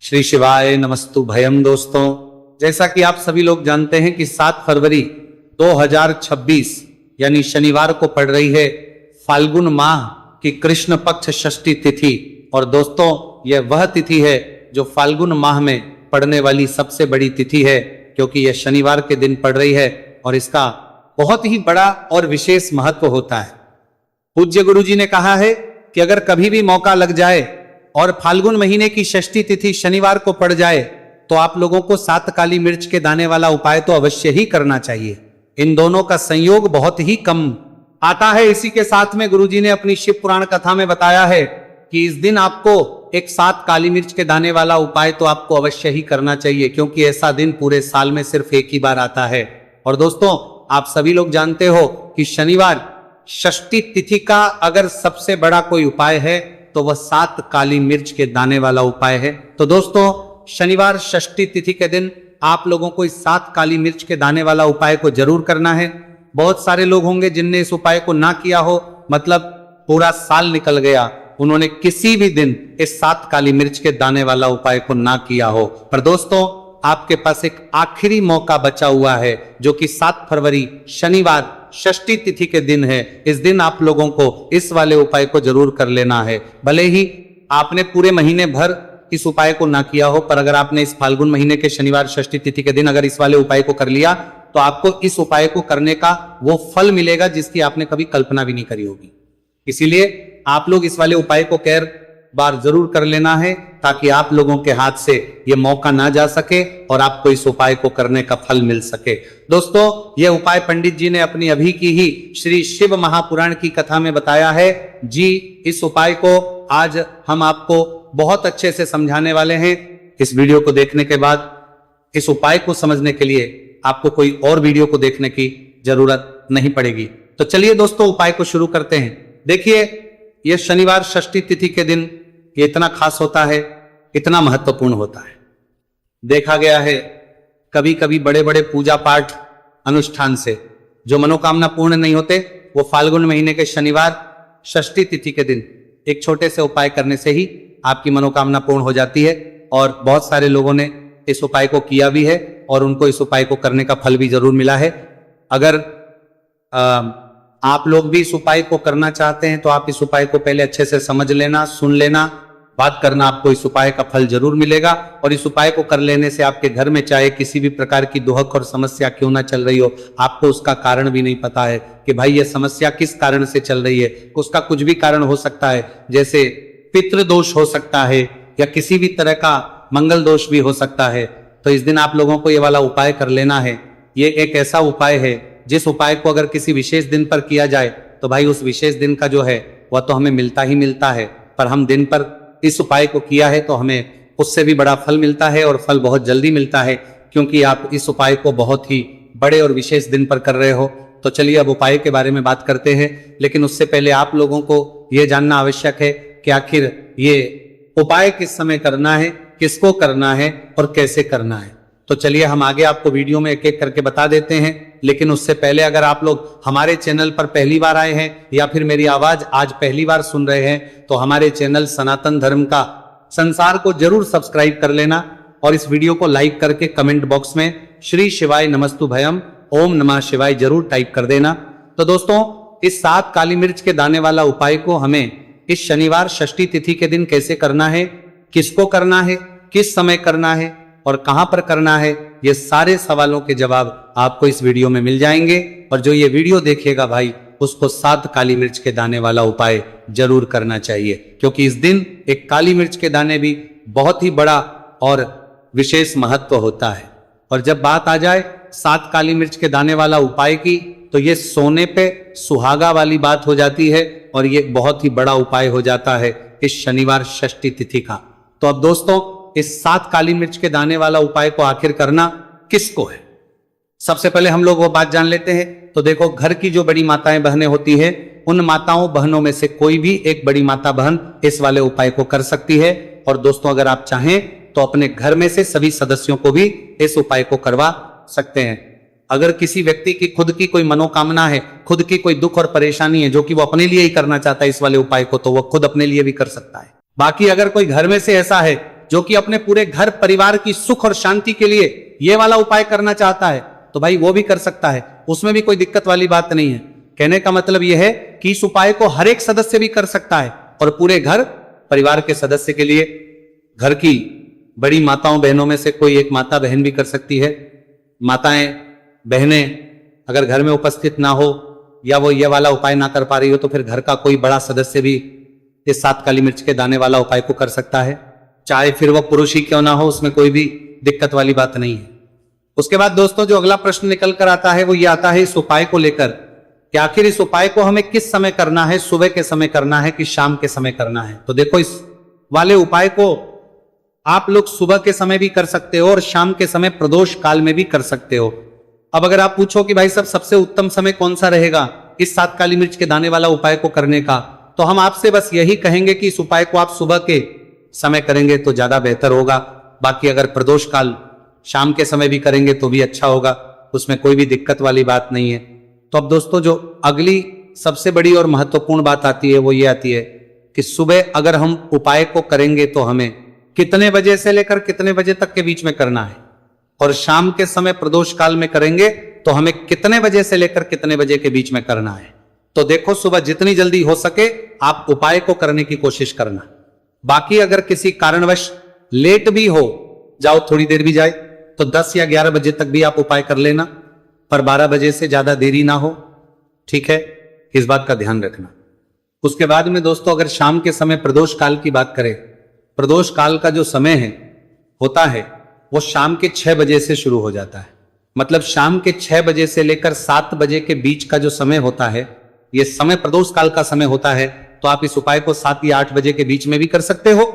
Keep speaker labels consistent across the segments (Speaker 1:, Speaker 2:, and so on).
Speaker 1: श्री शिवाय नमस्तु भयम। दोस्तों, जैसा कि आप सभी लोग जानते हैं कि 7 फरवरी 2026 यानी शनिवार को पड़ रही है फाल्गुन माह की कृष्ण पक्ष षष्ठी तिथि। और दोस्तों, यह वह तिथि है जो फाल्गुन माह में पड़ने वाली सबसे बड़ी तिथि है, क्योंकि यह शनिवार के दिन पड़ रही है और इसका बहुत ही बड़ा और विशेष महत्व होता है। पूज्य गुरु जी ने कहा है कि अगर कभी भी मौका लग जाए और फाल्गुन महीने की षष्ठी तिथि शनिवार को पड़ जाए तो आप लोगों को 7 काली मिर्च के दाने वाला उपाय तो अवश्य ही करना चाहिए। इन दोनों का संयोग बहुत ही कम आता है। इसी के साथ में गुरुजी ने अपनी शिव पुराण कथा में बताया है कि इस दिन आपको एक 7 काली मिर्च के दाने वाला उपाय तो आपको अवश्य ही करना चाहिए, क्योंकि ऐसा दिन पूरे साल में सिर्फ एक ही बार आता है। और दोस्तों, आप सभी लोग जानते हो कि शनिवार षष्ठी तिथि का अगर सबसे बड़ा कोई उपाय है तो वह 7 काली मिर्च के दाने वाला उपाय है। तो दोस्तों, शनिवार षष्ठी तिथि के दिन आप लोगों को इस 7 काली मिर्च के दाने वाला उपाय को जरूर करना है। बहुत सारे लोग होंगे जिनने इस उपाय को ना किया हो, मतलब पूरा साल निकल गया, उन्होंने किसी भी दिन इस 7 काली मिर्च के दाने वाला उपाय को ना किया हो। पर दोस्तों, आपके पास एक आखिरी मौका बचा हुआ है, जो कि 7 फरवरी शनिवार षष्ठी तिथि के दिन है। इस दिन आप लोगों को इस वाले उपाय को जरूर कर लेना है। भले ही आपने पूरे महीने भर इस उपाय को ना किया हो, पर अगर आपने इस फाल्गुन महीने के शनिवार षष्ठी तिथि के दिन अगर इस वाले उपाय को कर लिया तो आपको इस उपाय को करने का वो फल मिलेगा जिसकी आपने कभी कल्पना भी नहीं करी होगी। इसीलिए आप लोग इस वाले उपाय को कैर बार जरूर कर लेना है, ताकि आप लोगों के हाथ से यह मौका ना जा सके और आपको इस उपाय को करने का फल मिल सके। दोस्तों, यह उपाय पंडित जी ने अपनी अभी की ही श्री शिव महापुराण की कथा में बताया है जी। इस उपाय को आज हम आपको बहुत अच्छे से समझाने वाले हैं। इस वीडियो को देखने के बाद इस उपाय को समझने के लिए आपको कोई और वीडियो को देखने की जरूरत नहीं पड़ेगी। तो चलिए दोस्तों, उपाय को शुरू करते हैं। देखिए, यह शनिवार षष्ठी तिथि के दिन ये इतना खास होता है, इतना महत्वपूर्ण होता है। देखा गया है कभी कभी बड़े बड़े पूजा पाठ अनुष्ठान से जो मनोकामना पूर्ण नहीं होते, वो फाल्गुन महीने के शनिवार षष्ठी तिथि के दिन एक छोटे से उपाय करने से ही आपकी मनोकामना पूर्ण हो जाती है। और बहुत सारे लोगों ने इस उपाय को किया भी है और उनको इस उपाय को करने का फल भी जरूर मिला है। अगर आप लोग भी इस उपाय को करना चाहते हैं तो आप इस उपाय को पहले अच्छे से समझ लेना, सुन लेना, बात करना, आपको इस उपाय का फल जरूर मिलेगा। और इस उपाय को कर लेने से आपके घर में चाहे किसी भी प्रकार की दुहक और समस्या क्यों ना चल रही हो, आपको उसका कारण भी नहीं पता है कि भाई ये समस्या किस कारण से चल रही है। उसका कुछ भी कारण हो सकता है, जैसे पितृ दोष हो सकता है या किसी भी तरह का मंगल दोष भी हो सकता है। तो इस दिन आप लोगों को ये वाला उपाय कर लेना है। ये एक ऐसा उपाय है जिस उपाय को अगर किसी विशेष दिन पर किया जाए तो भाई उस विशेष दिन का जो है वह तो हमें मिलता ही मिलता है, पर हम दिन पर इस उपाय को किया है तो हमें उससे भी बड़ा फल मिलता है, और फल बहुत जल्दी मिलता है, क्योंकि आप इस उपाय को बहुत ही बड़े और विशेष दिन पर कर रहे हो। तो चलिए अब उपाय के बारे में बात करते हैं, लेकिन उससे पहले आप लोगों को यह जानना आवश्यक है कि आखिर ये उपाय किस समय करना है, किसको करना है और कैसे करना है। तो चलिए हम आगे आपको वीडियो में एक एक करके बता देते हैं। लेकिन उससे पहले अगर आप लोग हमारे चैनल पर पहली बार आए हैं या फिर मेरी आवाज आज पहली बार सुन रहे हैं तो हमारे चैनल सनातन धर्म का संसार को जरूर सब्सक्राइब कर लेना और इस वीडियो को लाइक करके कमेंट बॉक्स में श्री शिवाय नमस्तु भयम ओम नमः शिवाय जरूर टाइप कर देना। तो दोस्तों, इस 7 काली मिर्च के दाने वाला उपाय को हमें इस शनिवार षष्ठी तिथि के दिन कैसे करना है, किसको करना है, किस समय करना है और कहां पर करना है, ये सारे सवालों के जवाब आपको इस वीडियो में मिल जाएंगे। और जो ये वीडियो देखेगा भाई, उसको 7 काली मिर्च के दाने वाला उपाय जरूर करना चाहिए, क्योंकि इस दिन एक काली मिर्च के दाने भी बहुत ही बड़ा और विशेष महत्व होता है। और जब बात आ जाए 7 काली मिर्च के दाने वाला उपाय की, तो ये सोने पे सुहागा वाली बात हो जाती है और ये बहुत ही बड़ा उपाय हो जाता है इस शनिवार षष्ठी तिथि का। तो अब दोस्तों, इस 7 काली मिर्च के दाने वाला उपाय को आखिर करना किसको है, सबसे पहले हम लोग वो बात जान लेते हैं। तो देखो, घर की जो बड़ी माताएं बहनें होती है, उन माताओं बहनों में से कोई भी एक बड़ी माता बहन इस वाले उपाय को कर सकती है। और दोस्तों, अगर आप चाहें तो अपने घर में से सभी सदस्यों को भी इस उपाय को करवा सकते हैं। अगर किसी व्यक्ति की खुद की कोई मनोकामना है, खुद की कोई दुख और परेशानी है जो कि वो अपने लिए ही करना चाहता है इस वाले उपाय को, तो वो खुद अपने लिए भी कर सकता है। बाकी अगर कोई घर में से ऐसा है जो कि अपने पूरे घर परिवार की सुख और शांति के लिए ये वाला उपाय करना चाहता है तो भाई वो भी कर सकता है, उसमें भी कोई दिक्कत वाली बात नहीं है। कहने का मतलब यह है कि इस उपाय को हर एक सदस्य भी कर सकता है और पूरे घर परिवार के सदस्य के लिए, घर की बड़ी माताओं बहनों में से कोई एक माता बहन भी कर सकती है। माताएं बहनें अगर घर में उपस्थित ना हो या वो ये वाला उपाय ना कर पा रही हो तो फिर घर का कोई बड़ा सदस्य भी इस 7 काली मिर्च के दाने वाला उपाय को कर सकता है, चाहे फिर वो पुरुष ही क्यों ना हो, उसमें कोई भी दिक्कत वाली बात नहीं है। उसके बाद दोस्तों जो अगला प्रश्न निकल कर आता है वो ये आता है इस उपाय को लेकर कि आखिर इस उपाय को हमें किस समय करना है, सुबह के समय करना है कि शाम के समय करना है। तो देखो इस वाले उपाय को आप लोग सुबह के समय भी कर सकते हो और शाम के समय प्रदोष काल में भी कर सकते हो। अब अगर आप पूछो कि भाई साहब सबसे उत्तम समय कौन सा रहेगा इस 7 काली मिर्च के दाने वाला उपाय को करने का, तो हम आपसे बस यही कहेंगे कि इस उपाय को आप सुबह के समय करेंगे तो ज्यादा बेहतर होगा। बाकी अगर प्रदोष काल शाम के समय भी करेंगे तो भी अच्छा होगा, उसमें कोई भी दिक्कत वाली बात नहीं है। तो अब दोस्तों जो अगली सबसे बड़ी और महत्वपूर्ण बात आती है वो ये आती है कि सुबह अगर हम उपाय को करेंगे तो हमें कितने बजे से लेकर कितने बजे तक के बीच में करना है, और शाम के समय प्रदोष काल में करेंगे तो हमें कितने बजे से लेकर कितने बजे के बीच में करना है। तो देखो सुबह जितनी जल्दी हो सके आप उपाय को करने की कोशिश करना। बाकी अगर किसी कारणवश लेट भी हो जाओ, थोड़ी देर भी जाए, तो 10 या 11 बजे तक भी आप उपाय कर लेना, पर 12 बजे से ज्यादा देरी ना हो, ठीक है, इस बात का ध्यान रखना। उसके बाद में दोस्तों अगर शाम के समय प्रदोष काल की बात करें, प्रदोष काल का जो समय है होता है वो शाम के 6 बजे से शुरू हो जाता है। मतलब शाम के 6 बजे से लेकर 7 बजे के बीच का जो समय होता है ये समय प्रदोष काल का समय होता है। तो आप इस उपाय को 7 या 8 बजे के बीच में भी कर सकते हो।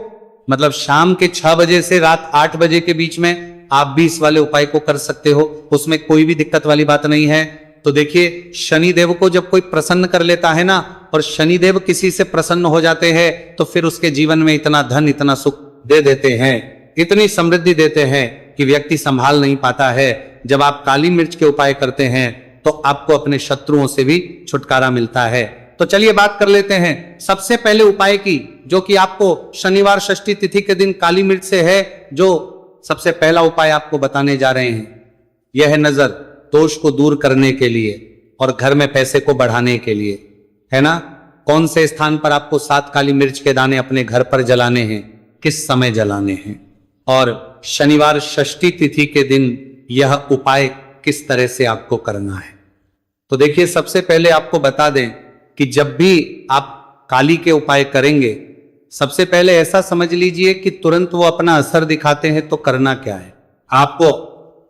Speaker 1: मतलब शाम के 6 बजे से रात 8 बजे के बीच में आप भी इस वाले उपाय को कर सकते हो, उसमें कोई भी दिक्कत वाली बात नहीं है। तो देखिए शनिदेव को जब कोई प्रसन्न कर लेता है ना, और शनिदेव किसी से प्रसन्न हो जाते हैं तो फिर उसके जीवन में इतना धन इतना सुख दे देते हैं, इतनी समृद्धि देते हैं कि व्यक्ति संभाल नहीं पाता है। जब आप काली मिर्च के उपाय करते हैं तो आपको अपने शत्रुओं से भी छुटकारा मिलता है। तो चलिए बात कर लेते हैं सबसे पहले उपाय की, जो कि आपको शनिवार षष्ठी तिथि के दिन काली मिर्च से है। जो सबसे पहला उपाय आपको बताने जा रहे हैं यह है नजर दोष को दूर करने के लिए और घर में पैसे को बढ़ाने के लिए, है ना। कौन से स्थान पर आपको 7 काली मिर्च के दाने अपने घर पर जलाने हैं, किस समय जलाने हैं, और शनिवार षष्ठी तिथि के दिन यह उपाय किस तरह से आपको करना है। तो देखिए सबसे पहले आपको बता दें कि जब भी आप काली के उपाय करेंगे सबसे पहले ऐसा समझ लीजिए कि तुरंत वो अपना असर दिखाते हैं। तो करना क्या है,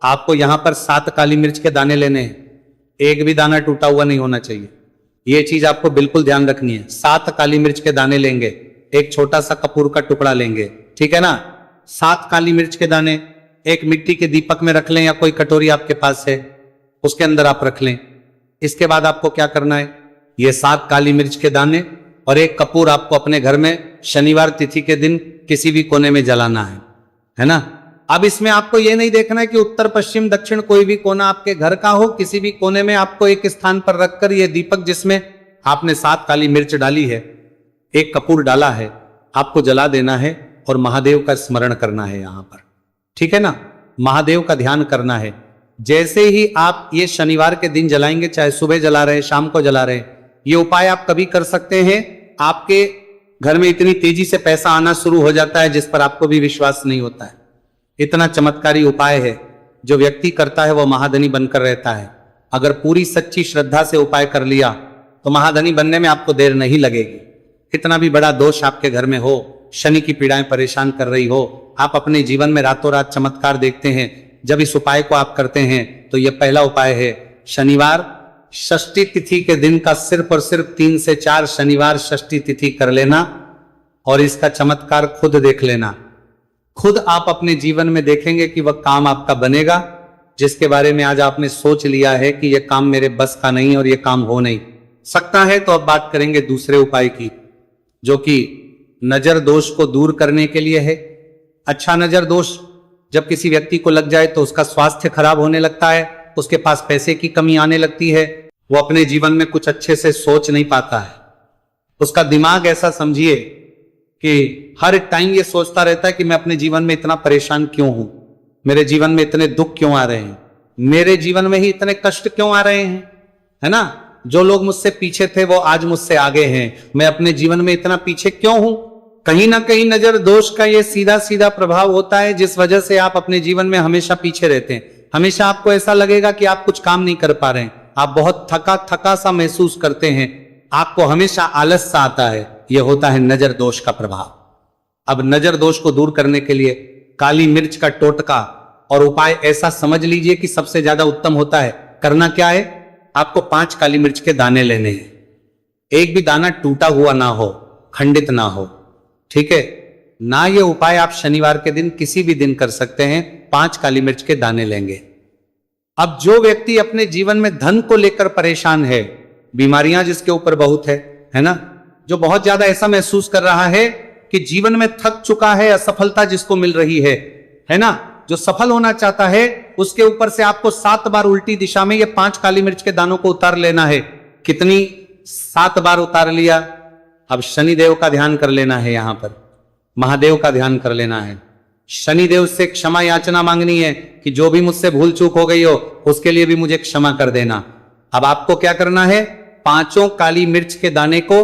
Speaker 1: आपको यहां पर 7 काली मिर्च के दाने लेने हैं, एक भी दाना टूटा हुआ नहीं होना चाहिए, ये चीज आपको बिल्कुल ध्यान रखनी है। 7 काली मिर्च के दाने लेंगे, एक छोटा सा कपूर का टुकड़ा लेंगे, ठीक है ना। 7 काली मिर्च के दाने एक मिट्टी के दीपक में रख लें या कोई कटोरी आपके पास है उसके अंदर आप रख लें। इसके बाद आपको क्या करना है, ये 7 काली मिर्च के दाने और एक कपूर आपको अपने घर में शनिवार तिथि के दिन किसी भी कोने में जलाना है ना। अब इसमें आपको ये नहीं देखना है कि उत्तर पश्चिम दक्षिण कोई भी कोना आपके घर का हो, किसी भी कोने में आपको एक स्थान पर रखकर ये दीपक जिसमें आपने 7 काली मिर्च डाली है, एक कपूर डाला है, आपको जला देना है और महादेव का स्मरण करना है यहां पर, ठीक है ना। महादेव का ध्यान करना है। जैसे ही आप ये शनिवार के दिन जलाएंगे, चाहे सुबह जला रहे शाम को जला रहे, ये उपाय आप कभी कर सकते हैं। आपके घर में इतनी तेजी से पैसा आना शुरू हो जाता है जिस पर आपको भी विश्वास नहीं होता है। इतना चमत्कारी उपाय है, जो व्यक्ति करता है वो महाधनी बनकर रहता है। अगर पूरी सच्ची श्रद्धा से उपाय कर लिया तो महाधनी बनने में आपको देर नहीं लगेगी। कितना भी बड़ा दोष आपके घर में हो, शनि की पीड़ाएं परेशान कर रही हो, आप अपने जीवन में रातों रात चमत्कार देखते हैं जब इस उपाय को आप करते हैं। तो यह पहला उपाय है, शनिवार षष्ठी तिथि के दिन का सिर्फ और सिर्फ 3 से 4 शनिवार षष्ठी तिथि कर लेना और इसका चमत्कार खुद देख लेना। खुद आप अपने जीवन में देखेंगे कि वह काम आपका बनेगा जिसके बारे में आज आपने सोच लिया है कि यह काम मेरे बस का नहीं और यह काम हो नहीं सकता है। तो अब बात करेंगे दूसरे उपाय की, जो कि नजर दोष को दूर करने के लिए है। अच्छा नजर दोष जब किसी व्यक्ति को लग जाए तो उसका स्वास्थ्य खराब होने लगता है, उसके पास पैसे की कमी आने लगती है, वो अपने जीवन में कुछ अच्छे से सोच नहीं पाता है। उसका दिमाग ऐसा समझिए कि हर टाइम ये सोचता रहता है कि मैं अपने जीवन में इतना परेशान क्यों हूं, मेरे जीवन में इतने दुख क्यों आ रहे हैं, मेरे जीवन में ही इतने कष्ट क्यों आ रहे हैं, है ना। जो लोग मुझसे पीछे थे वो आज मुझसे आगे हैं, मैं अपने जीवन में इतना पीछे क्यों हूं। कहीं ना कहीं नजर दोष का ये सीधा सीधा प्रभाव होता है, जिस वजह से आप अपने जीवन में हमेशा पीछे रहते हैं। हमेशा आपको ऐसा लगेगा कि आप कुछ काम नहीं कर पा रहे हैं, आप बहुत थका थका सा महसूस करते हैं, आपको हमेशा आलस सा आता है। यह होता है नजर दोष का प्रभाव। अब नजर दोष को दूर करने के लिए काली मिर्च का टोटका और उपाय ऐसा समझ लीजिए कि सबसे ज्यादा उत्तम होता है। करना क्या है, आपको 5 काली मिर्च के दाने लेने हैं, एक भी दाना टूटा हुआ ना हो, खंडित ना हो, ठीक है ना। ये उपाय आप शनिवार के दिन किसी भी दिन कर सकते हैं। 5 काली मिर्च के दाने लेंगे। अब जो व्यक्ति अपने जीवन में धन को लेकर परेशान है, बीमारियां जिसके ऊपर बहुत है ना, जो बहुत ज्यादा ऐसा महसूस कर रहा है कि जीवन में थक चुका है, असफलता जिसको मिल रही है ना, जो सफल होना चाहता है, उसके ऊपर से आपको 7 बार उल्टी दिशा में ये 5 काली मिर्च के दानों को उतार लेना है। कितनी? 7 बार उतार लिया। अब शनिदेव का ध्यान कर लेना है, यहां पर महादेव का ध्यान कर लेना है, शनिदेव से क्षमा याचना मांगनी है कि जो भी मुझसे भूल चूक हो गई हो उसके लिए भी मुझे क्षमा कर देना। अब आपको क्या करना है, 5 काली मिर्च के दाने को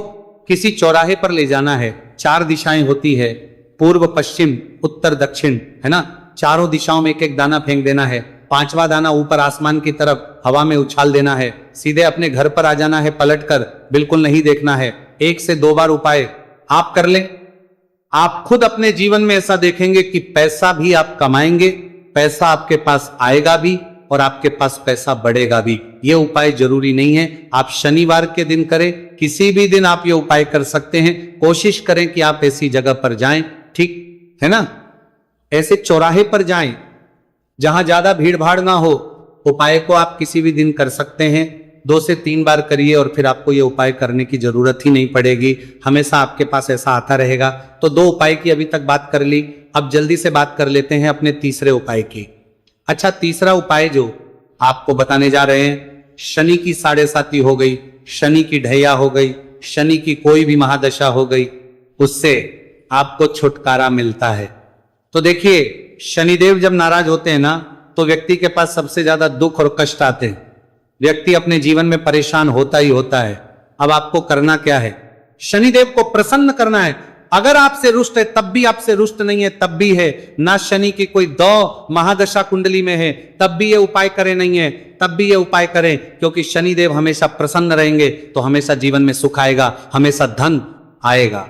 Speaker 1: किसी चौराहे पर ले जाना है। 4 दिशाएं होती है, पूर्व पश्चिम उत्तर दक्षिण, है ना। चारों दिशाओं में एक एक दाना फेंक देना है। 5वां दाना ऊपर आसमान की तरफ हवा में उछाल देना है। सीधे अपने घर पर आ जाना है पलटकर, बिल्कुल नहीं देखना है। 1 से 2 बार उपाय आप कर लें, आप खुद अपने जीवन में ऐसा देखेंगे कि पैसा भी आप कमाएंगे, पैसा आपके पास आएगा भी और आपके पास पैसा बढ़ेगा भी। ये उपाय जरूरी नहीं है आप शनिवार के दिन करें, किसी भी दिन आप ये उपाय कर सकते हैं। कोशिश करें कि आप ऐसी जगह पर जाएं, ठीक है ना, ऐसे चौराहे पर जाएं जहां ज्यादा भीड़ भाड़ ना हो। उपाय को आप किसी भी दिन कर सकते हैं, 2 से 3 बार करिए और फिर आपको ये उपाय करने की जरूरत ही नहीं पड़ेगी, हमेशा आपके पास ऐसा आता रहेगा। तो 2 उपाय की अभी तक बात कर ली, अब जल्दी से बात कर लेते हैं अपने तीसरे उपाय की। अच्छा, तीसरा उपाय जो आपको बताने जा रहे हैं, शनि की 7.5 हो गई, शनि की ढैया हो गई, शनि की कोई भी महादशा हो गई, उससे आपको छुटकारा मिलता है। तो देखिए, शनिदेव जब नाराज होते हैं ना, तो व्यक्ति के पास सबसे ज्यादा दुख और कष्ट आते हैं, व्यक्ति अपने जीवन में परेशान होता ही होता है। अब आपको करना क्या है, शनिदेव को प्रसन्न करना है। अगर आपसे रुष्ट है तब भी, आपसे रुष्ट नहीं है तब भी है ना, शनि की कोई 2 महादशा कुंडली में है तब भी ये उपाय करें, नहीं है तब भी ये उपाय करें, क्योंकि शनिदेव हमेशा प्रसन्न रहेंगे तो हमेशा जीवन में सुख आएगा, हमेशा धन आएगा।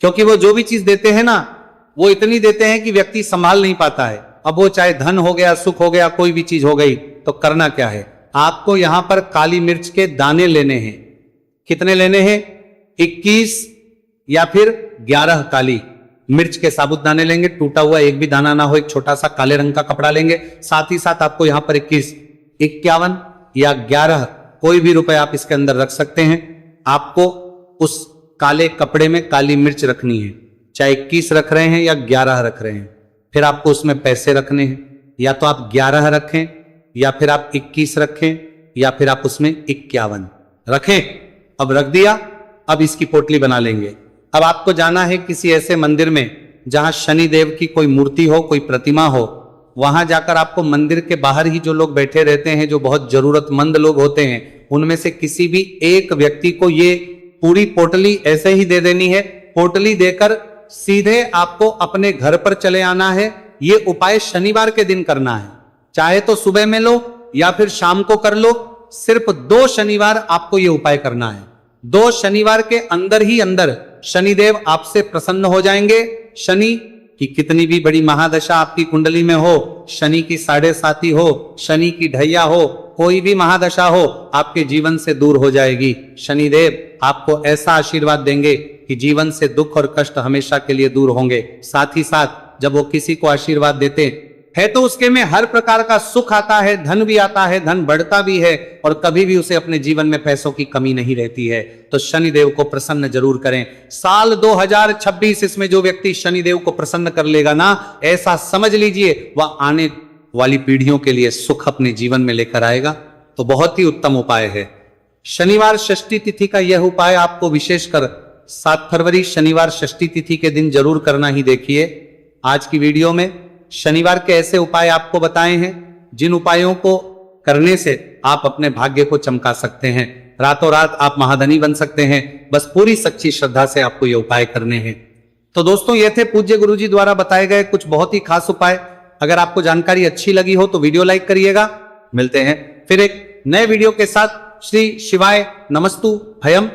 Speaker 1: क्योंकि वो जो भी चीज देते हैं ना, वो इतनी देते हैं कि व्यक्ति संभाल नहीं पाता है। अब वो चाहे धन हो गया, सुख हो गया, कोई भी चीज हो गई। तो करना क्या है, आपको यहां पर काली मिर्च के दाने लेने हैं। कितने लेने हैं, 21 या फिर 11 काली मिर्च के साबुत दाने लेंगे, टूटा हुआ एक भी दाना ना हो, एक छोटा सा काले रंग का कपड़ा लेंगे। साथ ही साथ आपको यहां पर 21, 51 या 11 कोई भी रुपए आप इसके अंदर रख सकते हैं। आपको उस काले कपड़े में काली मिर्च रखनी है, चाहे 21 रख रहे हैं या 11 रख रहे हैं। फिर आपको उसमें पैसे रखने हैं, या तो आप 11 रखें या फिर आप 21 रखें या फिर आप उसमें 51 रखें। अब रख दिया, अब इसकी पोटली बना लेंगे। अब आपको जाना है किसी ऐसे मंदिर में जहां शनि देव की कोई मूर्ति हो, कोई प्रतिमा हो। वहां जाकर आपको मंदिर के बाहर ही जो लोग बैठे रहते हैं, जो बहुत जरूरतमंद लोग होते हैं, उनमें से किसी भी एक व्यक्ति को ये पूरी पोटली ऐसे ही दे देनी है। पोटली देकर सीधे आपको अपने घर पर चले आना है। ये उपाय शनिवार के दिन करना है, चाहे तो सुबह में लो या फिर शाम को कर लो। सिर्फ 2 शनिवार आपको ये उपाय करना है। 2 शनिवार के अंदर ही अंदर शनिदेव आपसे प्रसन्न हो जाएंगे। शनि की कितनी भी बड़ी महादशा आपकी कुंडली में हो, शनि की 7.5 हो, शनि की ढैया हो, कोई भी महादशा हो, आपके जीवन से दूर हो जाएगी। शनिदेव आपको ऐसा आशीर्वाद देंगे कि जीवन से दुख और कष्ट हमेशा के लिए दूर होंगे। साथ ही साथ जब वो किसी को आशीर्वाद देते है तो उसके में हर प्रकार का सुख आता है, धन भी आता है, धन बढ़ता भी है और कभी भी उसे अपने जीवन में पैसों की कमी नहीं रहती है। तो शनिदेव को प्रसन्न जरूर करें। साल 2026 इसमें जो व्यक्ति शनिदेव को प्रसन्न कर लेगा ना, ऐसा समझ लीजिए वह आने वाली पीढ़ियों के लिए सुख अपने जीवन में लेकर आएगा। तो बहुत ही उत्तम उपाय है। शनिवार षष्ठी तिथि का यह उपाय आपको विशेषकर 7 फरवरी शनिवार षष्ठी तिथि के दिन जरूर करना ही देखिए। आज की वीडियो में शनिवार के ऐसे उपाय आपको बताए हैं जिन उपायों को करने से आप अपने भाग्य को चमका सकते हैं। रातों रात आप महाधनी बन सकते हैं। बस पूरी सच्ची श्रद्धा से आपको ये उपाय करने हैं। तो दोस्तों, ये थे पूज्य गुरुजी द्वारा बताए गए कुछ बहुत ही खास उपाय। अगर आपको जानकारी अच्छी लगी हो तो वीडियो लाइक करिएगा। मिलते हैं फिर एक नए वीडियो के साथ। श्री शिवाय नमस्तु भयम।